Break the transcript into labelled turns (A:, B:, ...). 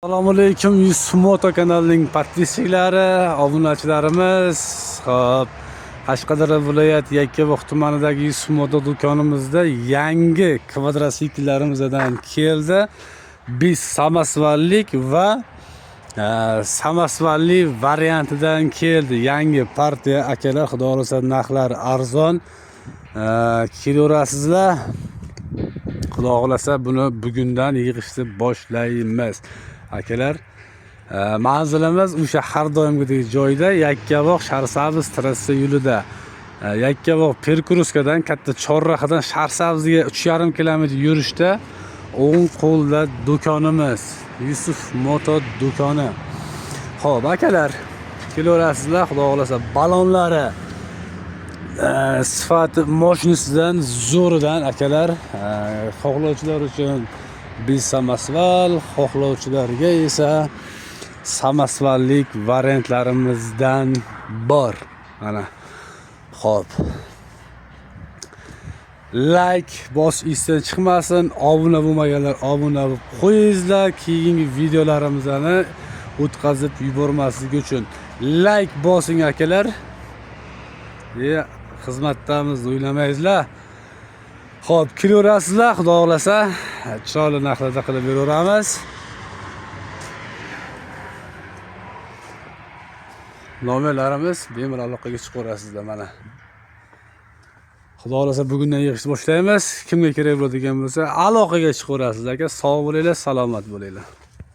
A: Assalomu alaykum, Yusuf Moto kanalining podpischiklari, obunachilarimiz. Xo'p, Qashqadaryo viloyati Yakkabog' tumanidagi Yusuf Moto do'konimizda yangi kvadrotsikllarimizdan keldi. Biz samasvallik va samasvalli variantidan keldi. Yangi partiya akalar, xudo xolasa narxlar arzon. Kelarasizlar. Xudo xolasa buni bugundan yig'ishni boshlaymiz. Akalar, manzilimiz o'sha har doimgidek joyda, Yakkabog' Sharsabz trassa yo'lida. Yakkabog' Perkuruskadan katta chorrahadan Sharsabzga 3,5 kilometr yurishda o'ng qo'lda do'konimiz, Yusuf Moto do'koni. Xo'p, akalar, kelarasizlar, xudo xolasa balonlari sifati mashinasidan zo'ridan akalar, xohlovchilar uchun biz samasval, xohlovchilarga esa samasvallik variantlarimizdan bor. Mana. Xo'p. Like bosishdan chiqmasin, obuna bo'lmaganlar obuna bo'lib qo'yingizlar, keyingi videolarimizni o'tkazib yubormaslik uchun like bosing akalar. Xizmatdamiz, o'ylamaysizlar. Xo'p, kelarasizlar, xudo xolasa chiroyli narxlarda qilib beraveramiz. Nomerlarimiz bemalol aloqaga chiqaverasizlar mana. Xudo xolasa bugundan yig'ishni boshlaymiz. Kimga kerak bo'ladigan bo'lsa aloqaga chiqaverasizlar aka. Sog' bo'linglar, salomat bo'linglar.